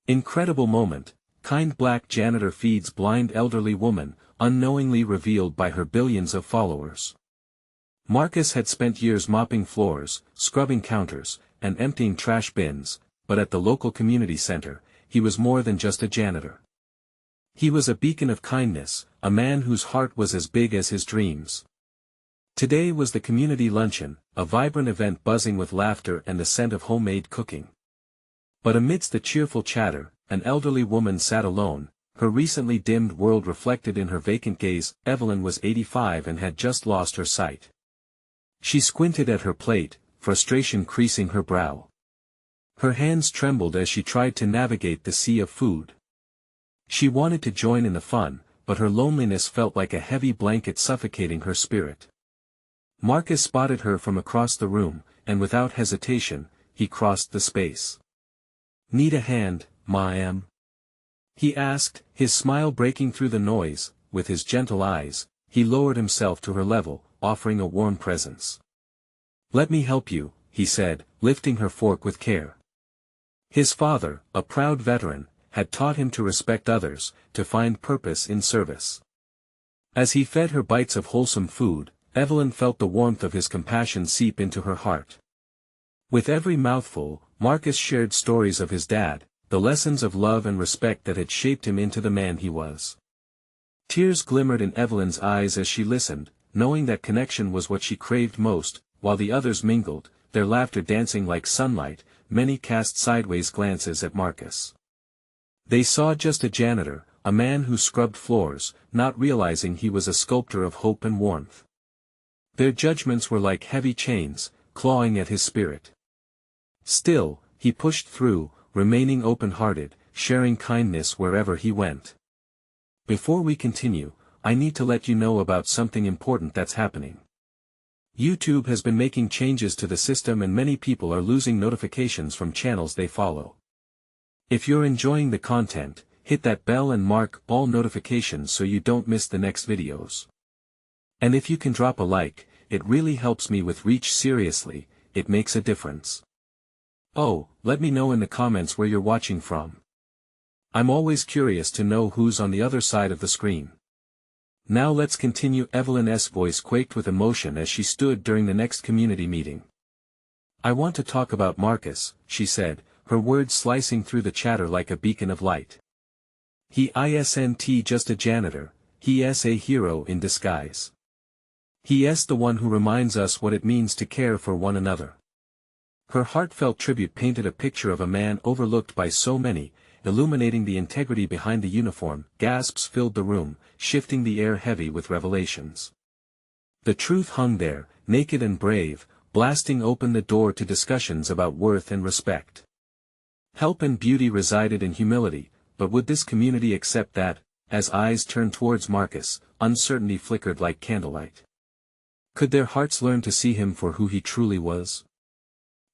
Incredible moment, kind black janitor feeds blind elderly woman, unknowingly revealed by her billions of followers. Marcus had spent years mopping floors, scrubbing counters, and emptying trash bins, but at the local community center, he was more than just a janitor. He was a beacon of kindness, a man whose heart was as big as his dreams. Today was the community luncheon, a vibrant event buzzing with laughter and the scent of homemade cooking. But amidst the cheerful chatter, an elderly woman sat alone, her recently dimmed world reflected in her vacant gaze. Evelyn was 85 and had just lost her sight. She squinted at her plate, frustration creasing her brow. Her hands trembled as she tried to navigate the sea of food. She wanted to join in the fun, but her loneliness felt like a heavy blanket suffocating her spirit. Marcus spotted her from across the room, and without hesitation, he crossed the space. "Need a hand, ma'am?" he asked, his smile breaking through the noise. With his gentle eyes, he lowered himself to her level, offering a warm presence. "Let me help you," he said, lifting her fork with care. His father, a proud veteran, had taught him to respect others, to find purpose in service. As he fed her bites of wholesome food, Evelyn felt the warmth of his compassion seep into her heart. With every mouthful, Marcus shared stories of his dad, the lessons of love and respect that had shaped him into the man he was. Tears glimmered in Evelyn's eyes as she listened, knowing that connection was what she craved most. While the others mingled, their laughter dancing like sunlight, many cast sideways glances at Marcus. They saw just a janitor, a man who scrubbed floors, not realizing he was a sculptor of hope and warmth. Their judgments were like heavy chains, clawing at his spirit. Still, he pushed through, remaining open-hearted, sharing kindness wherever he went. "Before we continue, I need to let you know about something important that's happening. YouTube has been making changes to the system and many people are losing notifications from channels they follow. If you're enjoying the content, hit that bell and mark all notifications so you don't miss the next videos. And if you can drop a like, it really helps me with reach. Seriously, it makes a difference. Oh, let me know in the comments where you're watching from. I'm always curious to know who's on the other side of the screen." Now let's continue. Evelyn's voice quaked with emotion as she stood during the next community meeting. "I want to talk about Marcus," she said, her words slicing through the chatter like a beacon of light. "He isn't just a janitor, he is a hero in disguise. He is the one who reminds us what it means to care for one another." Her heartfelt tribute painted a picture of a man overlooked by so many, illuminating the integrity behind the uniform. Gasps filled the room, shifting the air heavy with revelations. The truth hung there, naked and brave, blasting open the door to discussions about worth and respect. Help and beauty resided in humility, but would this community accept that? As eyes turned towards Marcus, uncertainty flickered like candlelight. Could their hearts learn to see him for who he truly was?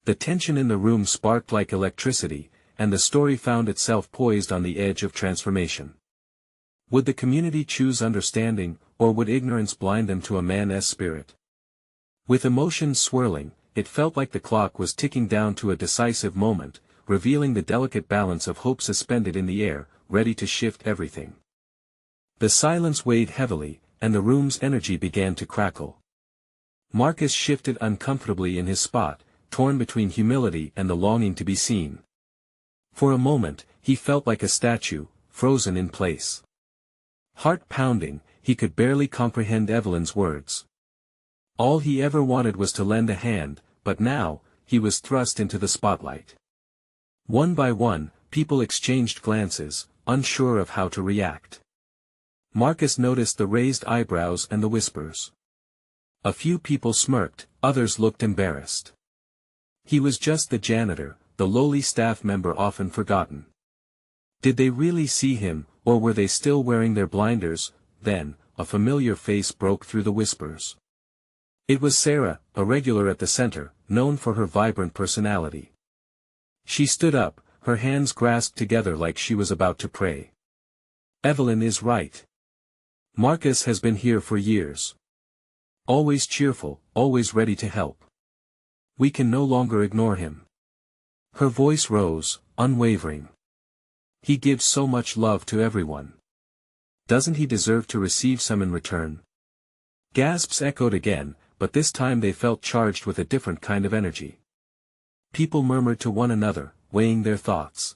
The tension in the room sparked like electricity, and the story found itself poised on the edge of transformation. Would the community choose understanding, or would ignorance blind them to a man's spirit? With emotions swirling, it felt like the clock was ticking down to a decisive moment, revealing the delicate balance of hope suspended in the air, ready to shift everything. The silence weighed heavily, and the room's energy began to crackle. Marcus shifted uncomfortably in his spot, torn between humility and the longing to be seen. For a moment, he felt like a statue, frozen in place. Heart pounding, he could barely comprehend Evelyn's words. All he ever wanted was to lend a hand, but now, he was thrust into the spotlight. One by one, people exchanged glances, unsure of how to react. Marcus noticed the raised eyebrows and the whispers. A few people smirked, others looked embarrassed. He was just the janitor, the lowly staff member often forgotten. Did they really see him, or were they still wearing their blinders? Then, a familiar face broke through the whispers. It was Sarah, a regular at the center, known for her vibrant personality. She stood up, her hands grasped together like she was about to pray. "Evelyn is right. Marcus has been here for years. Always cheerful, always ready to help. We can no longer ignore him." Her voice rose, unwavering. He gives so much love to everyone. Doesn't he deserve to receive some in return? Gasps echoed again, but this time they felt charged with a different kind of energy. People murmured to one another, weighing their thoughts.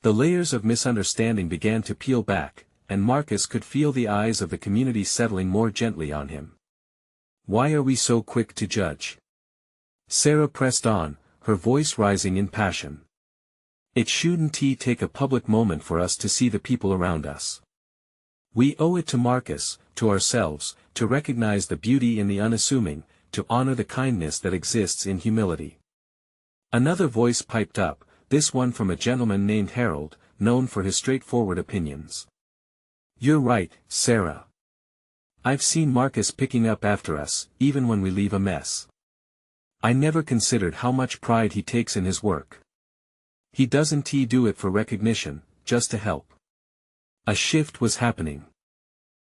The layers of misunderstanding began to peel back, and Marcus could feel the eyes of the community settling more gently on him. Why are we so quick to judge? Sarah pressed on, her voice rising in passion. It shouldn't take a public moment for us to see the people around us. We owe it to Marcus, to ourselves, to recognize the beauty in the unassuming, to honor the kindness that exists in humility. Another voice piped up, this one from a gentleman named Harold, known for his straightforward opinions. You're right, Sarah. I've seen Marcus picking up after us, even when we leave a mess. I never considered how much pride he takes in his work. He doesn't do it for recognition, just to help. A shift was happening.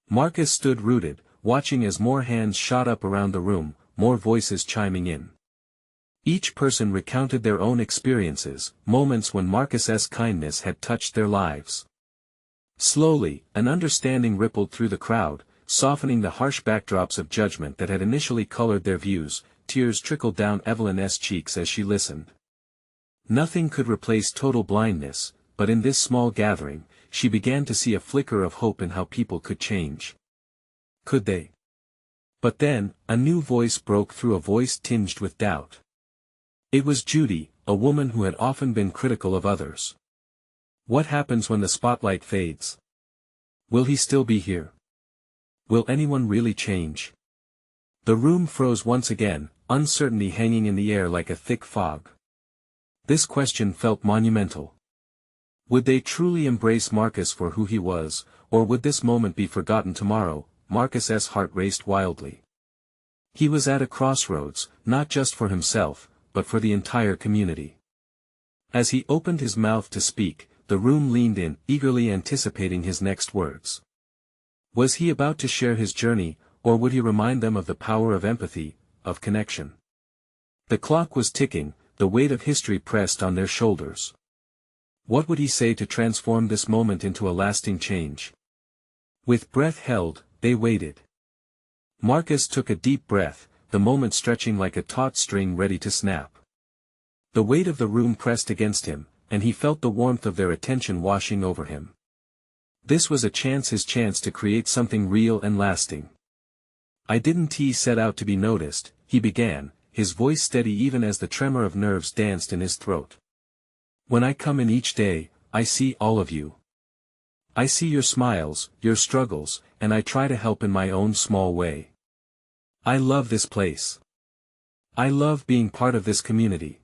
Marcus stood rooted, watching as more hands shot up around the room, more voices chiming in. Each person recounted their own experiences, moments when Marcus's kindness had touched their lives. Slowly, an understanding rippled through the crowd, softening the harsh backdrops of judgment that had initially colored their views. Tears trickled down Evelyn's cheeks as she listened. Nothing could replace total blindness, but in this small gathering, she began to see a flicker of hope in how people could change. Could they? But then, a new voice broke through, a voice tinged with doubt. It was Judy, a woman who had often been critical of others. What happens when the spotlight fades? Will he still be here? Will anyone really change? The room froze once again, uncertainty hanging in the air like a thick fog. This question felt monumental. Would they truly embrace Marcus for who he was, or would this moment be forgotten tomorrow? Marcus's heart raced wildly. He was at a crossroads, not just for himself, but for the entire community. As he opened his mouth to speak, the room leaned in, eagerly anticipating his next words. Was he about to share his journey, or would he remind them of the power of empathy, of connection? The clock was ticking, the weight of history pressed on their shoulders. What would he say to transform this moment into a lasting change? With breath held, they waited. Marcus took a deep breath, the moment stretching like a taut string ready to snap. The weight of the room pressed against him, and he felt the warmth of their attention washing over him. This was his chance to create something real and lasting. I didn't set out to be noticed, he began, his voice steady even as the tremor of nerves danced in his throat. When I come in each day, I see all of you. I see your smiles, your struggles, and I try to help in my own small way. I love this place. I love being part of this community.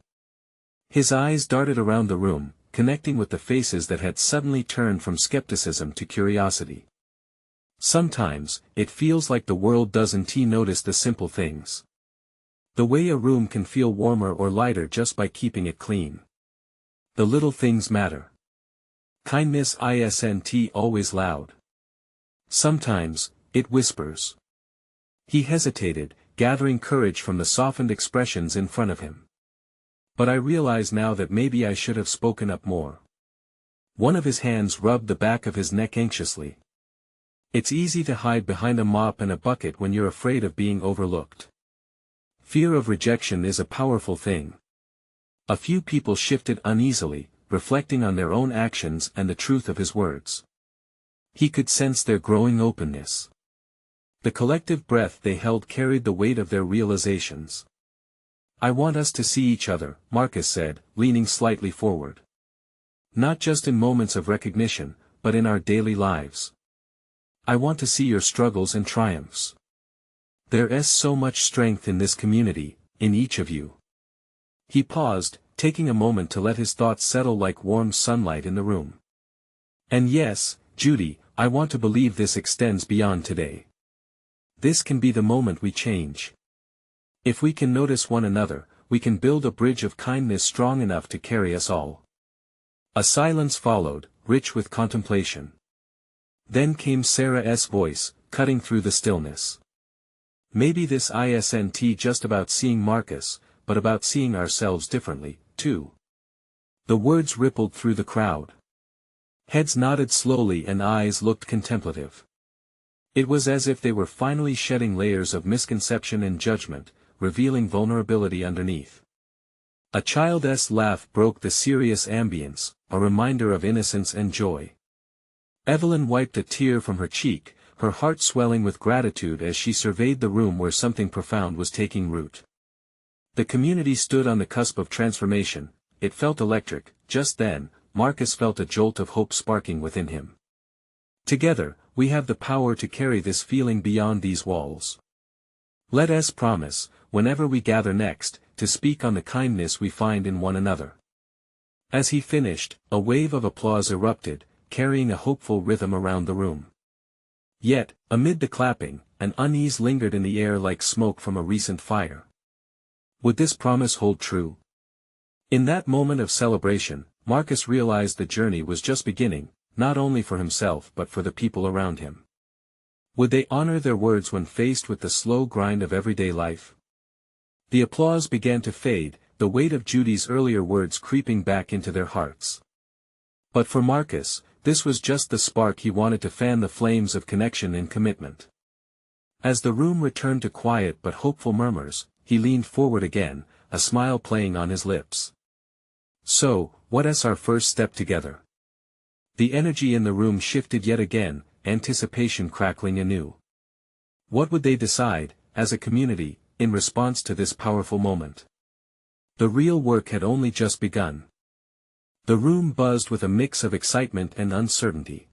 His eyes darted around the room, connecting with the faces that had suddenly turned from skepticism to curiosity. Sometimes, it feels like the world doesn't notice the simple things. The way a room can feel warmer or lighter just by keeping it clean. The little things matter. Kindness isn't always loud. Sometimes, it whispers. He hesitated, gathering courage from the softened expressions in front of him. But I realize now that maybe I should have spoken up more. One of his hands rubbed the back of his neck anxiously. It's easy to hide behind a mop and a bucket when you're afraid of being overlooked. Fear of rejection is a powerful thing. A few people shifted uneasily, reflecting on their own actions and the truth of his words. He could sense their growing openness. The collective breath they held carried the weight of their realizations. I want us to see each other, Marcus said, leaning slightly forward. Not just in moments of recognition, but in our daily lives. I want to see your struggles and triumphs. There's so much strength in this community, in each of you. He paused, taking a moment to let his thoughts settle like warm sunlight in the room. And yes, Judy, I want to believe this extends beyond today. This can be the moment we change. If we can notice one another, we can build a bridge of kindness strong enough to carry us all. A silence followed, rich with contemplation. Then came Sarah's voice, cutting through the stillness. Maybe this isn't just about seeing Marcus, but about seeing ourselves differently, too. The words rippled through the crowd. Heads nodded slowly and eyes looked contemplative. It was as if they were finally shedding layers of misconception and judgment, revealing vulnerability underneath. A child's laugh broke the serious ambience, a reminder of innocence and joy. Evelyn wiped a tear from her cheek, her heart swelling with gratitude as she surveyed the room where something profound was taking root. The community stood on the cusp of transformation. It felt electric. Just then, Marcus felt a jolt of hope sparking within him. Together, we have the power to carry this feeling beyond these walls. Let us promise, whenever we gather next, to speak on the kindness we find in one another. As he finished, a wave of applause erupted, carrying a hopeful rhythm around the room. Yet, amid the clapping, an unease lingered in the air like smoke from a recent fire. Would this promise hold true? In that moment of celebration, Marcus realized the journey was just beginning, not only for himself but for the people around him. Would they honor their words when faced with the slow grind of everyday life? The applause began to fade, the weight of Judy's earlier words creeping back into their hearts. But for Marcus, this was just the spark he wanted to fan the flames of connection and commitment. As the room returned to quiet but hopeful murmurs, he leaned forward again, a smile playing on his lips. So, what is our first step together? The energy in the room shifted yet again, anticipation crackling anew. What would they decide, as a community, in response to this powerful moment? The real work had only just begun. The room buzzed with a mix of excitement and uncertainty.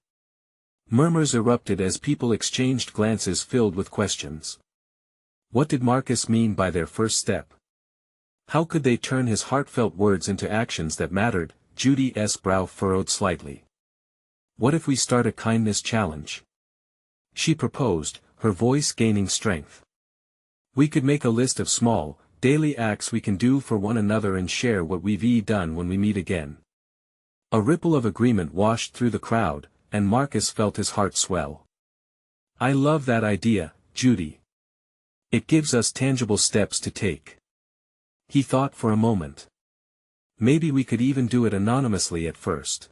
Murmurs erupted as people exchanged glances filled with questions. What did Marcus mean by their first step? How could they turn his heartfelt words into actions that mattered? Judy's brow furrowed slightly. What if we start a kindness challenge? She proposed, her voice gaining strength. We could make a list of small, daily acts we can do for one another and share what we've done when we meet again. A ripple of agreement washed through the crowd, and Marcus felt his heart swell. I love that idea, Judy. It gives us tangible steps to take. He thought for a moment. Maybe we could even do it anonymously at first.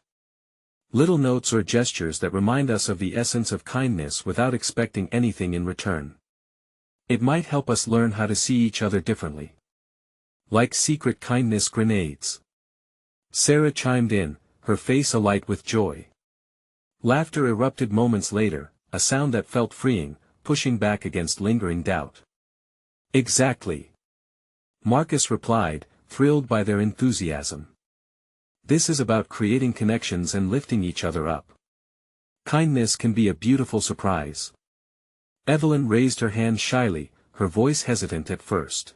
Little notes or gestures that remind us of the essence of kindness without expecting anything in return. It might help us learn how to see each other differently. Like secret kindness grenades. Sarah chimed in, her face alight with joy. Laughter erupted moments later, a sound that felt freeing, pushing back against lingering doubt. Exactly. Marcus replied, thrilled by their enthusiasm. This is about creating connections and lifting each other up. Kindness can be a beautiful surprise. Evelyn raised her hand shyly, her voice hesitant at first.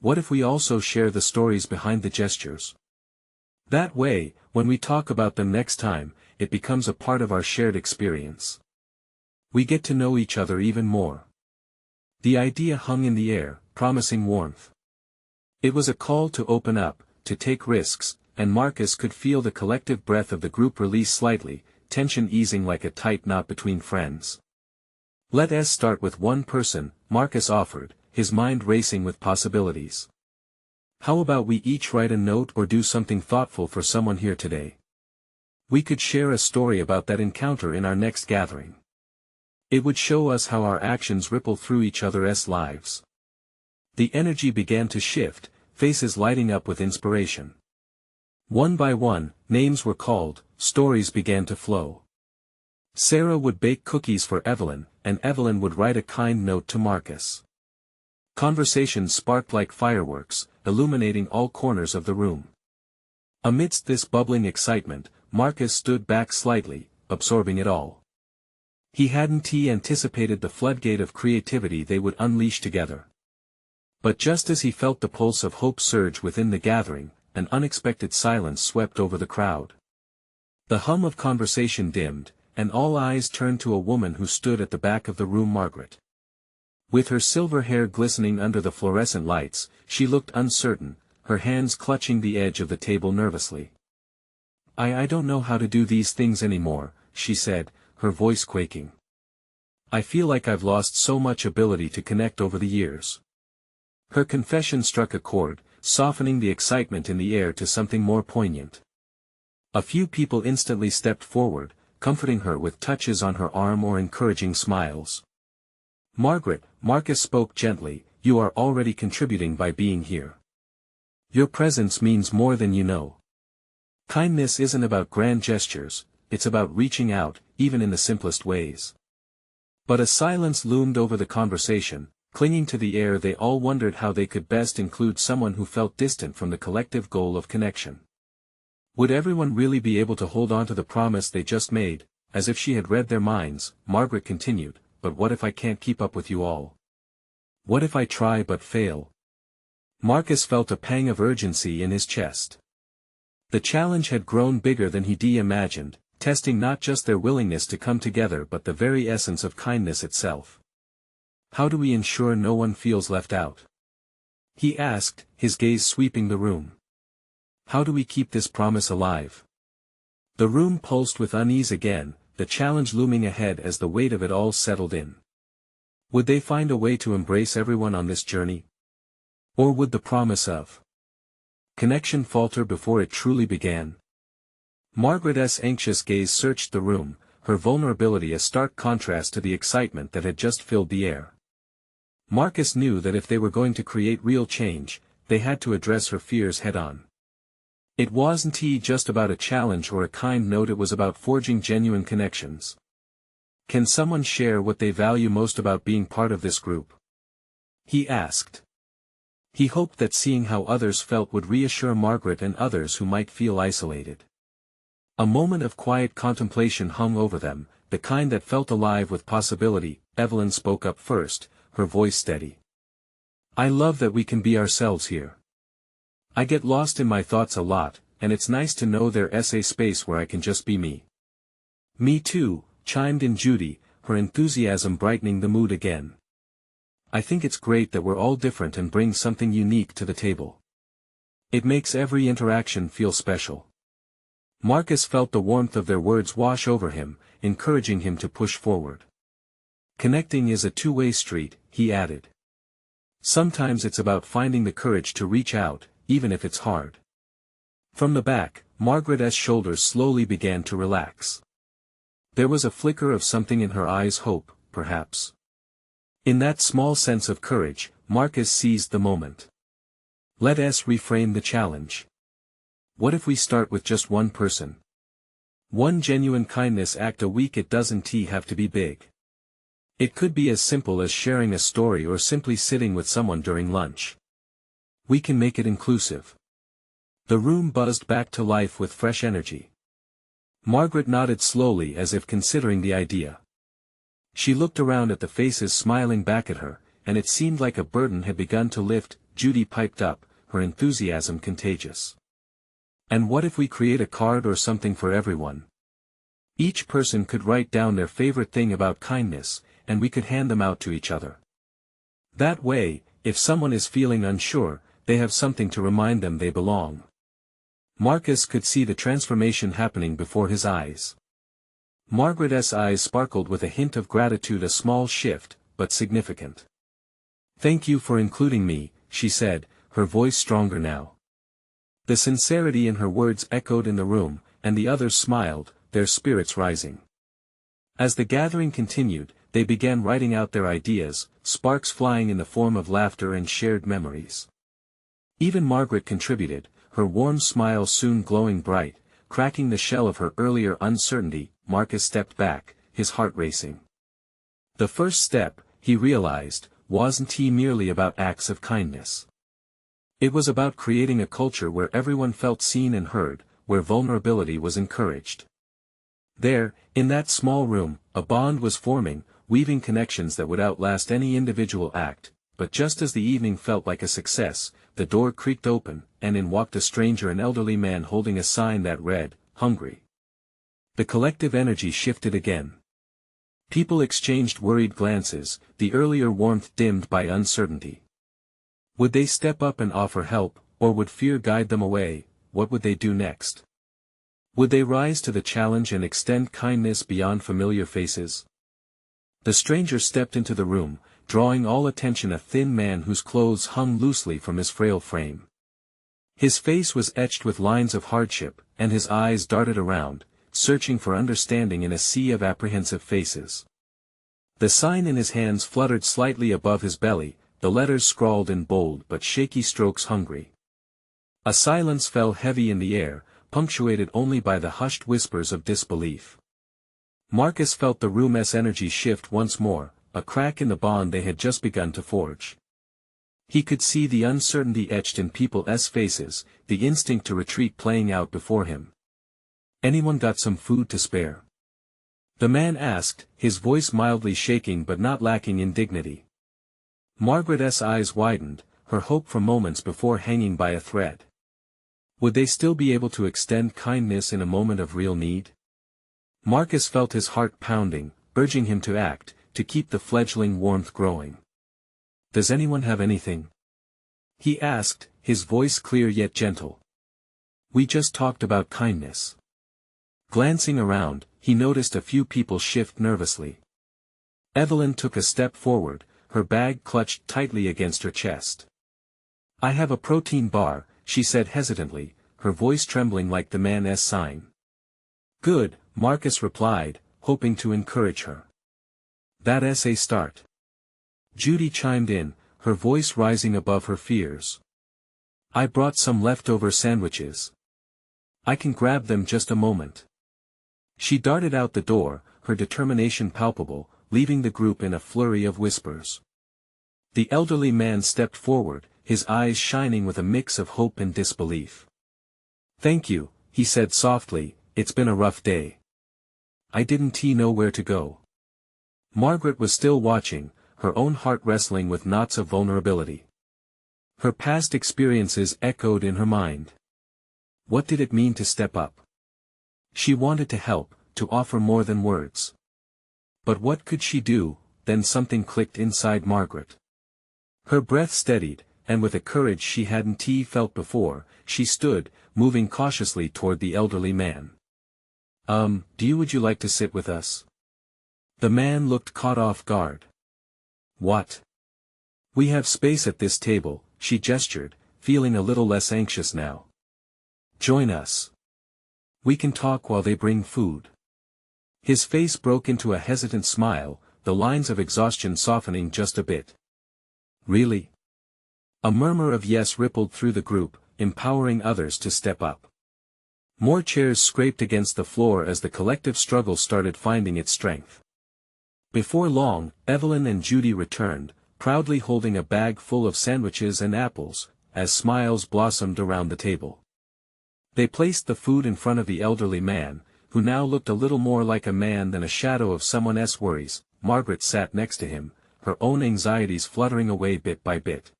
What if we also share the stories behind the gestures? That way, when we talk about them next time, it becomes a part of our shared experience. We get to know each other even more. The idea hung in the air, promising warmth. It was a call to open up, to take risks, and Marcus could feel the collective breath of the group release slightly, tension easing like a tight knot between friends. Let us start with one person, Marcus offered, his mind racing with possibilities. How about we each write a note or do something thoughtful for someone here today? We could share a story about that encounter in our next gathering. It would show us how our actions ripple through each other's lives. The energy began to shift, faces lighting up with inspiration. One by one, names were called, stories began to flow. Sarah would bake cookies for Evelyn, and Evelyn would write a kind note to Marcus. Conversations sparked like fireworks, illuminating all corners of the room. Amidst this bubbling excitement, Marcus stood back slightly, absorbing it all. He hadn't anticipated the floodgate of creativity they would unleash together. But just as he felt the pulse of hope surge within the gathering, an unexpected silence swept over the crowd. The hum of conversation dimmed, and all eyes turned to a woman who stood at the back of the room. Margaret. With her silver hair glistening under the fluorescent lights, she looked uncertain, her hands clutching the edge of the table nervously. I don't know how to do these things anymore, she said, her voice quaking. I feel like I've lost so much ability to connect over the years. Her confession struck a chord, softening the excitement in the air to something more poignant. A few people instantly stepped forward, comforting her with touches on her arm or encouraging smiles. "Margaret," Marcus spoke gently, "you are already contributing by being here. Your presence means more than you know. Kindness isn't about grand gestures, it's about reaching out, even in the simplest ways." But a silence loomed over the conversation, clinging to the air. They all wondered how they could best include someone who felt distant from the collective goal of connection. Would everyone really be able to hold on to the promise they just made? As if she had read their minds, Margaret continued, "But what if I can't keep up with you all? What if I try but fail?" Marcus felt a pang of urgency in his chest. The challenge had grown bigger than he imagined, testing not just their willingness to come together but the very essence of kindness itself. "How do we ensure no one feels left out?" he asked, his gaze sweeping the room. "How do we keep this promise alive?" The room pulsed with unease again, the challenge looming ahead as the weight of it all settled in. Would they find a way to embrace everyone on this journey? Or would the promise of connection falter before it truly began? Margaret's anxious gaze searched the room, her vulnerability a stark contrast to the excitement that had just filled the air. Marcus knew that if they were going to create real change, they had to address her fears head-on. It wasn't just about a challenge or a kind note, it was about forging genuine connections. "Can someone share what they value most about being part of this group?" he asked. He hoped that seeing how others felt would reassure Margaret and others who might feel isolated. A moment of quiet contemplation hung over them, the kind that felt alive with possibility. Evelyn spoke up first, her voice steady. "I love that we can be ourselves here. I get lost in my thoughts a lot, and it's nice to know there's a space where I can just be me." "Me too," chimed in Judy, her enthusiasm brightening the mood again. "I think it's great that we're all different and bring something unique to the table. It makes every interaction feel special." Marcus felt the warmth of their words wash over him, encouraging him to push forward. "Connecting is a two-way street," he added. "Sometimes it's about finding the courage to reach out, even if it's hard." From the back, Margaret's shoulders slowly began to relax. There was a flicker of something in her eyes, hope, perhaps. In that small sense of courage, Marcus seized the moment. "Let us reframe the challenge. What if we start with just one person? One genuine kindness act a week. It doesn't have to be big. It could be as simple as sharing a story or simply sitting with someone during lunch. We can make it inclusive." The room buzzed back to life with fresh energy. Margaret nodded slowly as if considering the idea. She looked around at the faces smiling back at her, and it seemed like a burden had begun to lift. Judy piped up, her enthusiasm contagious. "And what if we create a card or something for everyone? Each person could write down their favorite thing about kindness, and we could hand them out to each other. That way, if someone is feeling unsure, they have something to remind them they belong." Marcus could see the transformation happening before his eyes. Margaret's eyes sparkled with a hint of gratitude, a small shift, but significant. "Thank you for including me," she said, her voice stronger now. The sincerity in her words echoed in the room, and the others smiled, their spirits rising. As the gathering continued, they began writing out their ideas, sparks flying in the form of laughter and shared memories. Even Margaret contributed, her warm smile soon glowing bright, cracking the shell of her earlier uncertainty. Marcus stepped back, his heart racing. The first step, he realized, wasn't merely about acts of kindness. It was about creating a culture where everyone felt seen and heard, where vulnerability was encouraged. There, in that small room, a bond was forming, weaving connections that would outlast any individual act. But just as the evening felt like a success, the door creaked open, and in walked a stranger, an elderly man holding a sign that read, "Hungry." The collective energy shifted again. People exchanged worried glances, the earlier warmth dimmed by uncertainty. Would they step up and offer help, or would fear guide them away? What would they do next? Would they rise to the challenge and extend kindness beyond familiar faces? The stranger stepped into the room, drawing all attention, a thin man whose clothes hung loosely from his frail frame. His face was etched with lines of hardship, and his eyes darted around, searching for understanding in a sea of apprehensive faces. The sign in his hands fluttered slightly above his belly, the letters scrawled in bold but shaky strokes hungry. A silence fell heavy in the air, punctuated only by the hushed whispers of disbelief. Marcus felt the room's energy shift once more, a crack in the bond they had just begun to forge. He could see the uncertainty etched in people's faces, the instinct to retreat playing out before him. "Anyone got some food to spare?" the man asked, his voice mildly shaking but not lacking in dignity. Margaret's eyes widened, her hope for moments before hanging by a thread. Would they still be able to extend kindness in a moment of real need? Marcus felt his heart pounding, urging him to act, to keep the fledgling warmth growing. "Does anyone have anything?" he asked, his voice clear yet gentle. "We just talked about kindness." Glancing around, he noticed a few people shift nervously. Evelyn took a step forward, her bag clutched tightly against her chest. "I have a protein bar," she said hesitantly, her voice trembling like the man's sign. "Good," Marcus replied, hoping to encourage her. "That's a start." Judy chimed in, her voice rising above her fears. "I brought some leftover sandwiches. I can grab them just a moment." She darted out the door, her determination palpable, leaving the group in a flurry of whispers. The elderly man stepped forward, his eyes shining with a mix of hope and disbelief. "Thank you," he said softly, "it's been a rough day. I didn't know where to go." Margaret was still watching, her own heart wrestling with knots of vulnerability. Her past experiences echoed in her mind. What did it mean to step up? She wanted to help, to offer more than words. But what could she do? Then something clicked inside Margaret. Her breath steadied, and with a courage she hadn't felt before, she stood, moving cautiously toward the elderly man. Would you like to sit with us?" The man looked caught off guard. "What?" "We have space at this table," she gestured, feeling a little less anxious now. "Join us. We can talk while they bring food." His face broke into a hesitant smile, the lines of exhaustion softening just a bit. "Really?" A murmur of yes rippled through the group, empowering others to step up. More chairs scraped against the floor as the collective struggle started finding its strength. Before long, Evelyn and Judy returned, proudly holding a bag full of sandwiches and apples, as smiles blossomed around the table. They placed the food in front of the elderly man, who now looked a little more like a man than a shadow of someone else's worries. Margaret sat next to him, her own anxieties fluttering away bit by bit.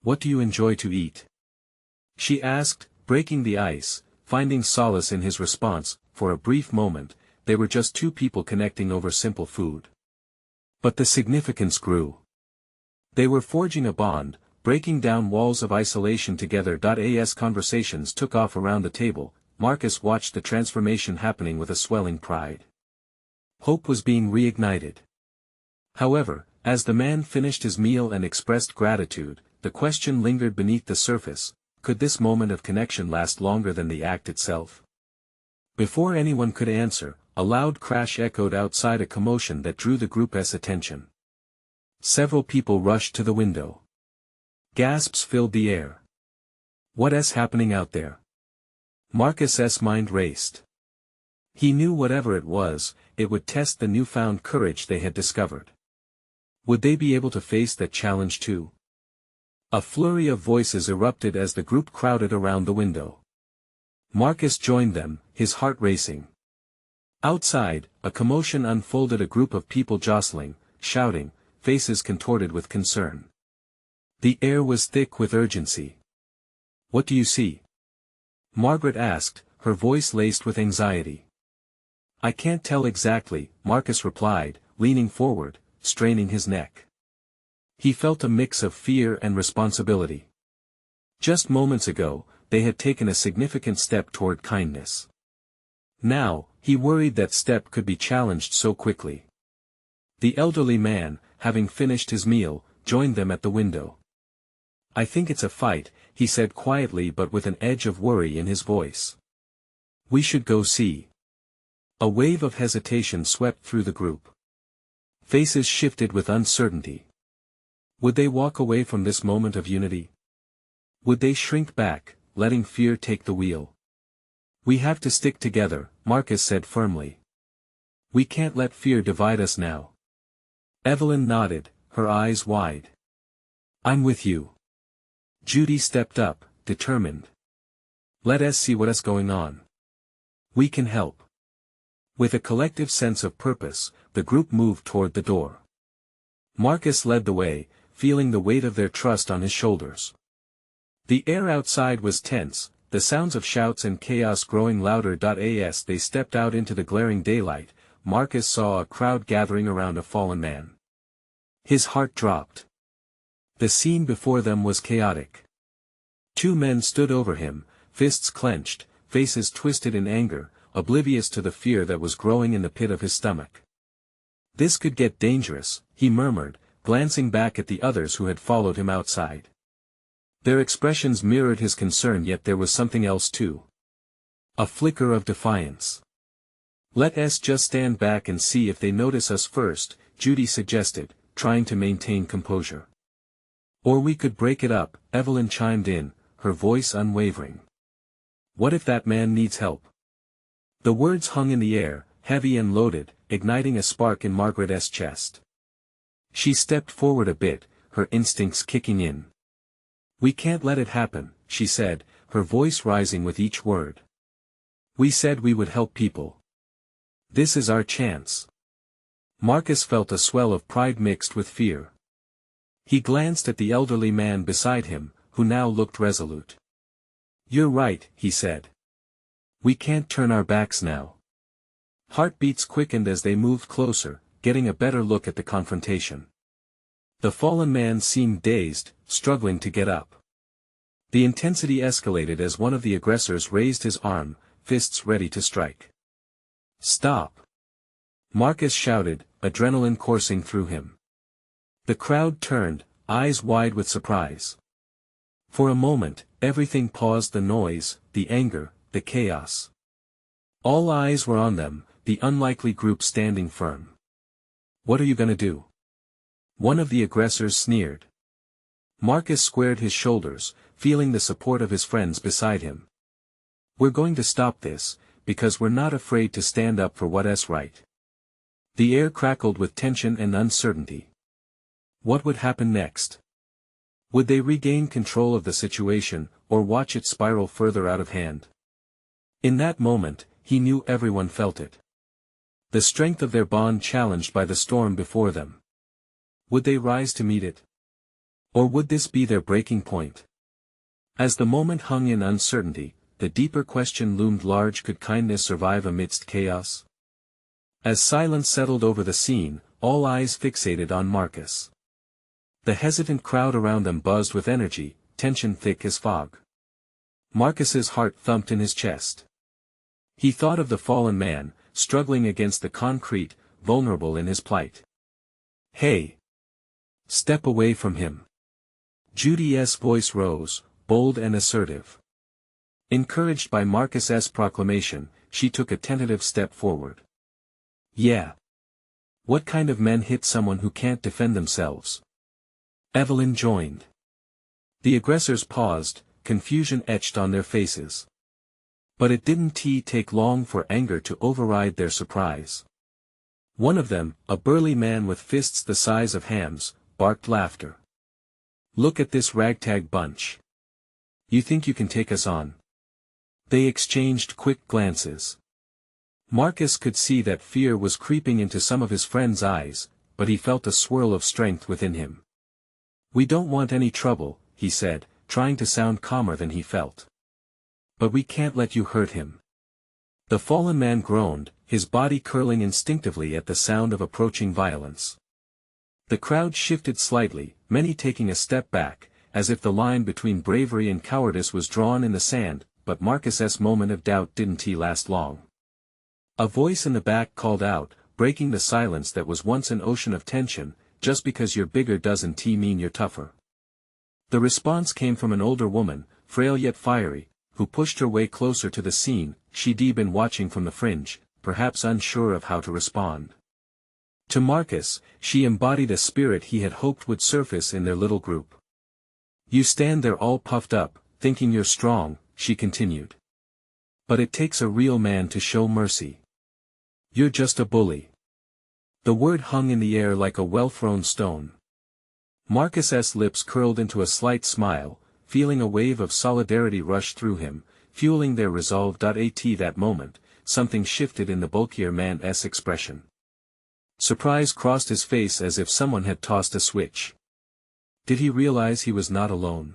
"What do you enjoy to eat?" she asked, breaking the ice, finding solace in his response. For a brief moment, they were just two people connecting over simple food. But the significance grew. They were forging a bond, breaking down walls of isolation together. As conversations took off around the table, Marcus watched the transformation happening with a swelling pride. Hope was being reignited. However, as the man finished his meal and expressed gratitude, the question lingered beneath the surface: could this moment of connection last longer than the act itself? Before anyone could answer, a loud crash echoed outside, a commotion that drew the group's attention. Several people rushed to the window. Gasps filled the air. "What's happening out there?" Marcus's mind raced. He knew whatever it was, it would test the newfound courage they had discovered. Would they be able to face that challenge too? A flurry of voices erupted as the group crowded around the window. Marcus joined them, his heart racing. Outside, a commotion unfolded, a group of people jostling, shouting, faces contorted with concern. The air was thick with urgency. "What do you see?" Margaret asked, her voice laced with anxiety. "I can't tell exactly," Marcus replied, leaning forward, straining his neck. He felt a mix of fear and responsibility. Just moments ago, they had taken a significant step toward kindness. Now, he worried that step could be challenged so quickly. The elderly man, having finished his meal, joined them at the window. I think it's a fight, he said quietly but with an edge of worry in his voice. We should go see. A wave of hesitation swept through the group. Faces shifted with uncertainty. Would they walk away from this moment of unity? Would they shrink back, letting fear take the wheel? We have to stick together, Marcus said firmly. We can't let fear divide us now. Evelyn nodded, her eyes wide. I'm with you. Judy stepped up, determined. Let us see what's going on. We can help. With a collective sense of purpose, the group moved toward the door. Marcus led the way, feeling the weight of their trust on his shoulders. The air outside was tense, the sounds of shouts and chaos growing louder. As they stepped out into the glaring daylight, Marcus saw a crowd gathering around a fallen man. His heart dropped. The scene before them was chaotic. Two men stood over him, fists clenched, faces twisted in anger, oblivious to the fear that was growing in the pit of his stomach. This could get dangerous, he murmured, glancing back at the others who had followed him outside. Their expressions mirrored his concern, yet there was something else too. A flicker of defiance. Let us just stand back and see if they notice us first, Judy suggested, trying to maintain composure. Or we could break it up, Evelyn chimed in, her voice unwavering. What if that man needs help? The words hung in the air, heavy and loaded, igniting a spark in Margaret's chest. She stepped forward a bit, her instincts kicking in. We can't let it happen, she said, her voice rising with each word. We said we would help people. This is our chance. Marcus felt a swell of pride mixed with fear. He glanced at the elderly man beside him, who now looked resolute. You're right, he said. We can't turn our backs now. Heartbeats quickened as they moved closer, getting a better look at the confrontation. The fallen man seemed dazed, struggling to get up. The intensity escalated as one of the aggressors raised his arm, fists ready to strike. Stop! Marcus shouted, adrenaline coursing through him. The crowd turned, eyes wide with surprise. For a moment, everything paused, the noise, the anger, the chaos. All eyes were on them, the unlikely group standing firm. What are you gonna do? One of the aggressors sneered. Marcus squared his shoulders, feeling the support of his friends beside him. We're going to stop this, because we're not afraid to stand up for what's right. The air crackled with tension and uncertainty. What would happen next? Would they regain control of the situation, or watch it spiral further out of hand? In that moment, he knew everyone felt it. The strength of their bond challenged by the storm before them. Would they rise to meet it? Or would this be their breaking point? As the moment hung in uncertainty, the deeper question loomed large: could kindness survive amidst chaos? As silence settled over the scene, all eyes fixated on Marcus. The hesitant crowd around them buzzed with energy, tension thick as fog. Marcus's heart thumped in his chest. He thought of the fallen man, struggling against the concrete, vulnerable in his plight. Hey! Step away from him. Judy's voice rose, bold and assertive. Encouraged by Marcus's proclamation, she took a tentative step forward. Yeah. What kind of men hit someone who can't defend themselves? Evelyn joined. The aggressors paused, confusion etched on their faces. But it didn't take long for anger to override their surprise. One of them, a burly man with fists the size of hams, barked laughter. Look at this ragtag bunch. You think you can take us on? They exchanged quick glances. Marcus could see that fear was creeping into some of his friends' eyes, but he felt a swirl of strength within him. We don't want any trouble, he said, trying to sound calmer than he felt. But we can't let you hurt him. The fallen man groaned, his body curling instinctively at the sound of approaching violence. The crowd shifted slightly, many taking a step back, as if the line between bravery and cowardice was drawn in the sand, but Marcus's moment of doubt didn't last long. A voice in the back called out, breaking the silence that was once an ocean of tension, just because you're bigger doesn't mean you're tougher. The response came from an older woman, frail yet fiery, who pushed her way closer to the scene. She'd been watching from the fringe, perhaps unsure of how to respond. To Marcus, she embodied a spirit he had hoped would surface in their little group. "You stand there all puffed up, thinking you're strong," she continued. "But it takes a real man to show mercy. You're just a bully." The word hung in the air like a well-thrown stone. Marcus's lips curled into a slight smile, feeling a wave of solidarity rush through him, fueling their resolve. At that moment, something shifted in the bulkier man's expression. Surprise crossed his face as if someone had tossed a switch. Did he realize he was not alone?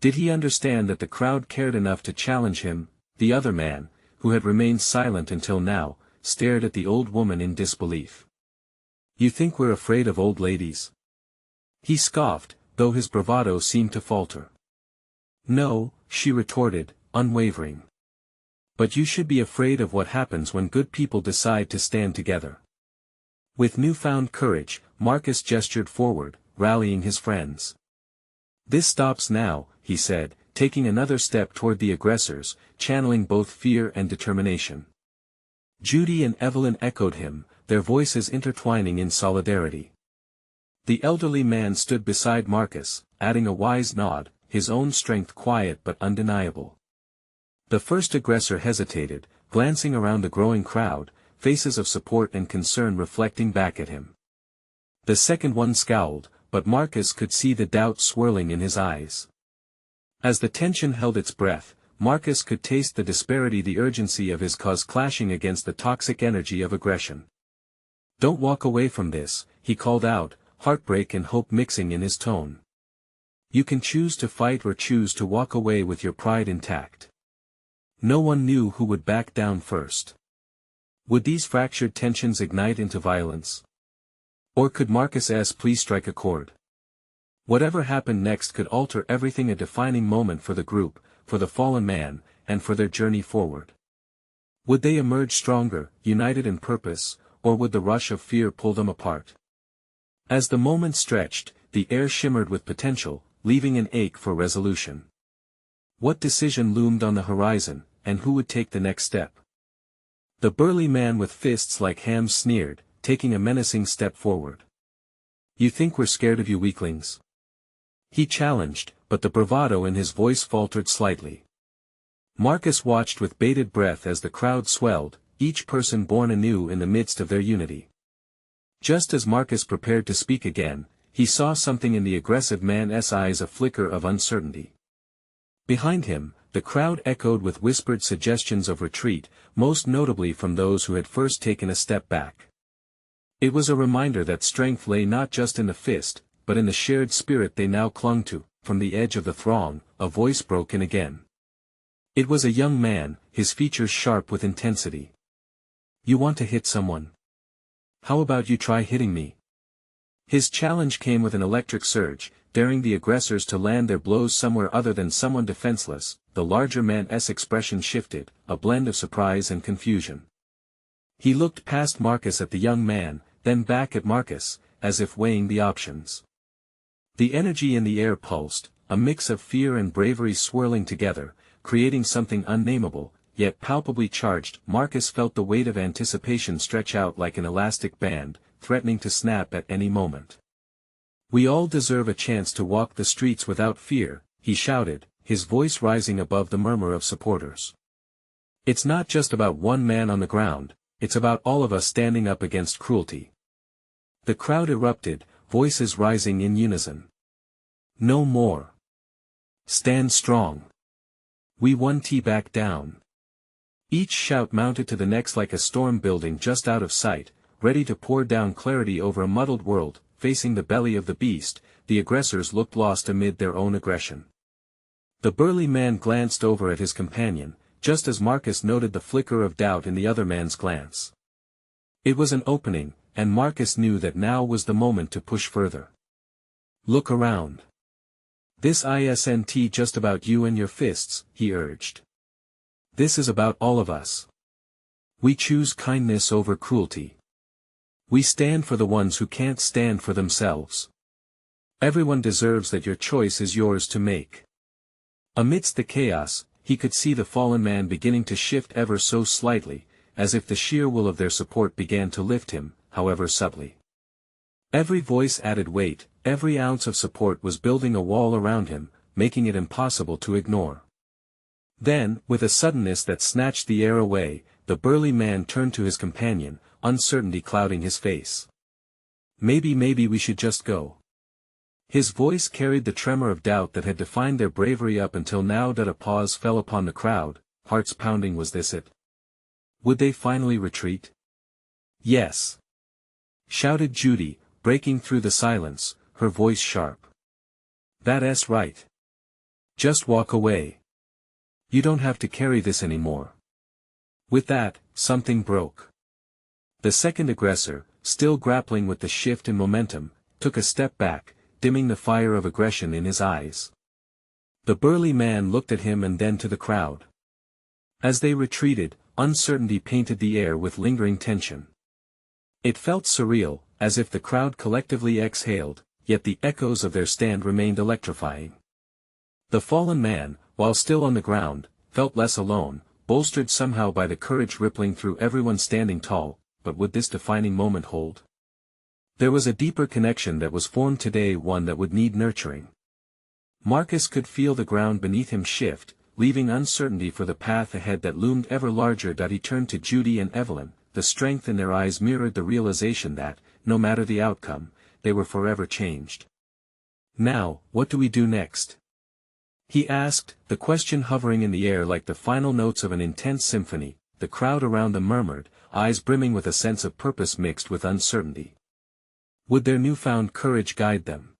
Did he understand that the crowd cared enough to challenge him? The other man, who had remained silent until now, stared at the old woman in disbelief. "You think we're afraid of old ladies?" he scoffed, though his bravado seemed to falter. "No," she retorted, unwavering. "But you should be afraid of what happens when good people decide to stand together." With newfound courage, Marcus gestured forward, rallying his friends. "This stops now," he said, taking another step toward the aggressors, channeling both fear and determination. Judy and Evelyn echoed him, their voices intertwining in solidarity. The elderly man stood beside Marcus, adding a wise nod, his own strength quiet but undeniable. The first aggressor hesitated, glancing around the growing crowd, faces of support and concern reflecting back at him. The second one scowled, but Marcus could see the doubt swirling in his eyes. As the tension held its breath, Marcus could taste the disparity, the urgency of his cause clashing against the toxic energy of aggression. "Don't walk away from this," he called out, heartbreak and hope mixing in his tone. "You can choose to fight or choose to walk away with your pride intact." No one knew who would back down first. Would these fractured tensions ignite into violence? Or could Marcus's plea strike a chord? Whatever happened next could alter everything, a defining moment for the group, for the fallen man, and for their journey forward. Would they emerge stronger, united in purpose, or would the rush of fear pull them apart? As the moment stretched, the air shimmered with potential, leaving an ache for resolution. What decision loomed on the horizon, and who would take the next step? The burly man with fists like hams sneered, taking a menacing step forward. "You think we're scared of you weaklings?" he challenged, but the bravado in his voice faltered slightly. Marcus watched with bated breath as the crowd swelled, each person born anew in the midst of their unity. Just as Marcus prepared to speak again, he saw something in the aggressive man's eyes, a flicker of uncertainty. Behind him, the crowd echoed with whispered suggestions of retreat, most notably from those who had first taken a step back. It was a reminder that strength lay not just in the fist, but in the shared spirit they now clung to. From the edge of the throng, a voice broke in again. It was a young man, his features sharp with intensity. "You want to hit someone? How about you try hitting me?" His challenge came with an electric surge, daring the aggressors to land their blows somewhere other than someone defenseless. The larger man's expression shifted, a blend of surprise and confusion. He looked past Marcus at the young man, then back at Marcus, as if weighing the options. The energy in the air pulsed, a mix of fear and bravery swirling together, creating something unnameable, yet palpably charged. Marcus felt the weight of anticipation stretch out like an elastic band, threatening to snap at any moment. "We all deserve a chance to walk the streets without fear," he shouted, his voice rising above the murmur of supporters. "It's not just about one man on the ground, it's about all of us standing up against cruelty." The crowd erupted, voices rising in unison. "No more. Stand strong. We won't back down." Each shout mounted to the next like a storm building just out of sight, ready to pour down clarity over a muddled world. Facing the belly of the beast, the aggressors looked lost amid their own aggression. The burly man glanced over at his companion, just as Marcus noted the flicker of doubt in the other man's glance. It was an opening, and Marcus knew that now was the moment to push further. "Look around. This isn't just about you and your fists," he urged. "This is about all of us. We choose kindness over cruelty. We stand for the ones who can't stand for themselves. Everyone deserves that. Your choice is yours to make. Amidst the chaos, he could see the fallen man beginning to shift ever so slightly, as if the sheer will of their support began to lift him, however subtly. Every voice added weight, every ounce of support was building a wall around him, making it impossible to ignore. Then, with a suddenness that snatched the air away, the burly man turned to his companion, uncertainty clouding his face. Maybe we should just go. His voice carried the tremor of doubt that had defined their bravery up until now. A pause fell upon the crowd, hearts pounding. Was this it? Would they finally retreat? Yes, shouted Judy, breaking through the silence, her voice sharp. That's right. Just walk away. You don't have to carry this anymore. With that, something broke. The second aggressor, still grappling with the shift in momentum, took a step back, dimming the fire of aggression in his eyes. The burly man looked at him and then to the crowd. As they retreated, uncertainty painted the air with lingering tension. It felt surreal, as if the crowd collectively exhaled, yet the echoes of their stand remained electrifying. The fallen man, while still on the ground, felt less alone, bolstered somehow by the courage rippling through everyone standing tall. But would this defining moment hold? There was a deeper connection that was formed today, one that would need nurturing. Marcus could feel the ground beneath him shift, leaving uncertainty for the path ahead that loomed ever larger. He turned to Judy and Evelyn, the strength in their eyes mirrored the realization that, no matter the outcome, they were forever changed. Now, what do we do next? He asked, the question hovering in the air like the final notes of an intense symphony. The crowd around them murmured, eyes brimming with a sense of purpose mixed with uncertainty. Would their newfound courage guide them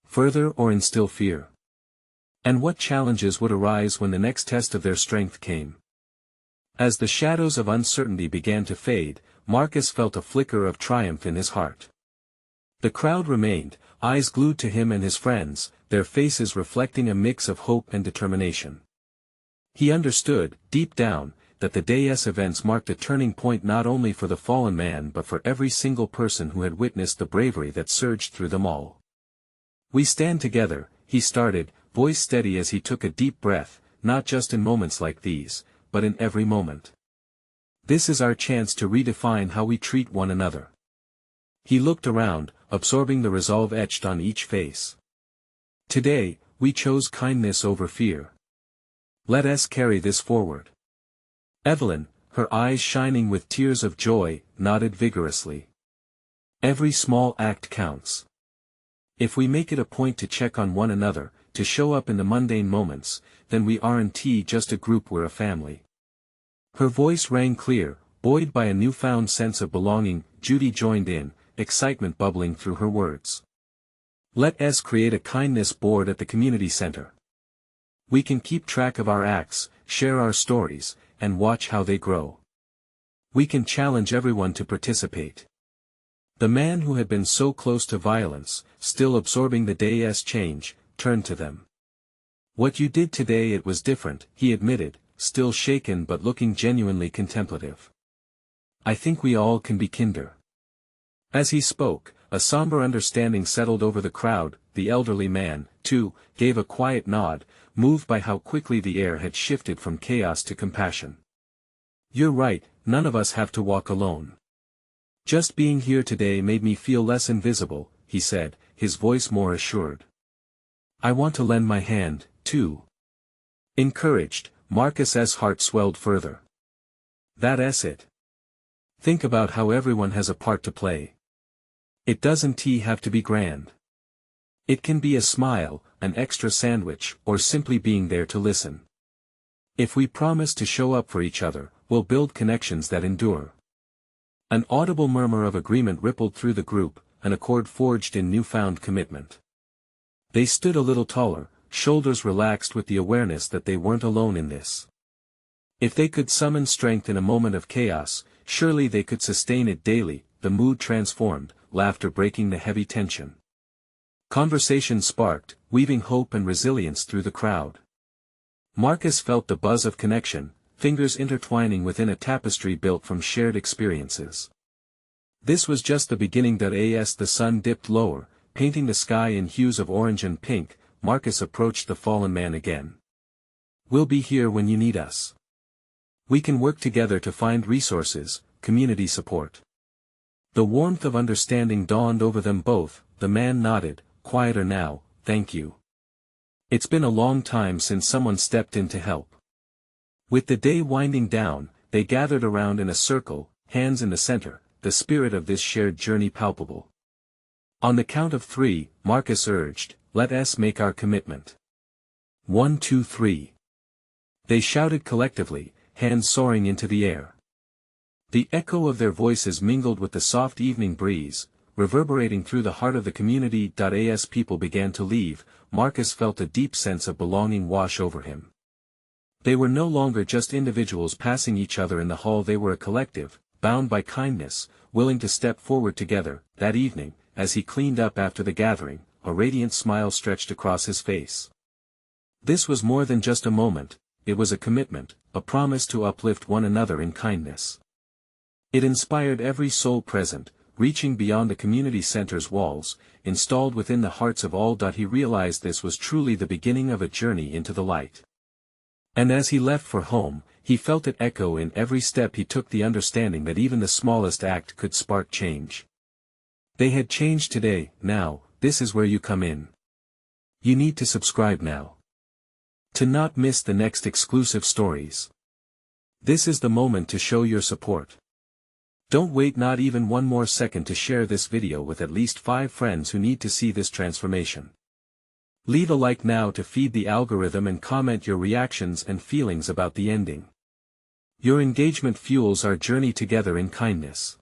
further or instill fear? And what challenges would arise when the next test of their strength came? As the shadows of uncertainty began to fade, Marcus felt a flicker of triumph in his heart. The crowd remained, eyes glued to him and his friends, their faces reflecting a mix of hope and determination. He understood, deep down, that the day's events marked a turning point not only for the fallen man but for every single person who had witnessed the bravery that surged through them all. We stand together, he started, voice steady as he took a deep breath, not just in moments like these, but in every moment. This is our chance to redefine how we treat one another. He looked around, absorbing the resolve etched on each face. Today, we chose kindness over fear. Let us carry this forward. Evelyn, her eyes shining with tears of joy, nodded vigorously. Every small act counts. If we make it a point to check on one another, to show up in the mundane moments, then we aren't just a group, we're a family. Her voice rang clear, buoyed by a newfound sense of belonging. Judy joined in, excitement bubbling through her words. Let us create a kindness board at the community center. We can keep track of our acts, share our stories, and watch how they grow. We can challenge everyone to participate. The man who had been so close to violence, still absorbing the day's change, turned to them. What you did today, it was different, he admitted, still shaken but looking genuinely contemplative. I think we all can be kinder. As he spoke, a somber understanding settled over the crowd. The elderly man, too, gave a quiet nod, moved by how quickly the air had shifted from chaos to compassion. You're right, none of us have to walk alone. Just being here today made me feel less invisible, he said, his voice more assured. I want to lend my hand, too. Encouraged, Marcus's heart swelled further. That's it. Think about how everyone has a part to play. It doesn't have to be grand. It can be a smile, an extra sandwich, or simply being there to listen. If we promise to show up for each other, we'll build connections that endure. An audible murmur of agreement rippled through the group, an accord forged in newfound commitment. They stood a little taller, shoulders relaxed with the awareness that they weren't alone in this. If they could summon strength in a moment of chaos, surely they could sustain it daily. The mood transformed, laughter breaking the heavy tension. Conversation sparked, weaving hope and resilience through the crowd. Marcus felt the buzz of connection, fingers intertwining within a tapestry built from shared experiences. This was just the beginning. As the sun dipped lower, painting the sky in hues of orange and pink, Marcus approached the fallen man again. "We'll be here when you need us. We can work together to find resources, community support." The warmth of understanding dawned over them both. The man nodded, "Quieter now, thank you. It's been a long time since someone stepped in to help." With the day winding down, they gathered around in a circle, hands in the center, the spirit of this shared journey palpable. On the count of 3, Marcus urged, "Let us make our commitment. 1, 2, 3. They shouted collectively, hands soaring into the air. The echo of their voices mingled with the soft evening breeze, reverberating through the heart of the community. As people began to leave, Marcus felt a deep sense of belonging wash over him. They were no longer just individuals passing each other in the hall, they were a collective, bound by kindness, willing to step forward together. That evening, as he cleaned up after the gathering, a radiant smile stretched across his face. This was more than just a moment, it was a commitment, a promise to uplift one another in kindness. It inspired every soul present, reaching beyond the community center's walls, installed within the hearts of all. He realized this was truly the beginning of a journey into the light. And as he left for home, he felt it echo in every step he took, the understanding that even the smallest act could spark change. They had changed today. Now, this is where you come in. You need to subscribe now, to not miss the next exclusive stories. This is the moment to show your support. Don't wait not even one more second to share this video with at least 5 friends who need to see this transformation. Leave a like now to feed the algorithm and comment your reactions and feelings about the ending. Your engagement fuels our journey together in kindness.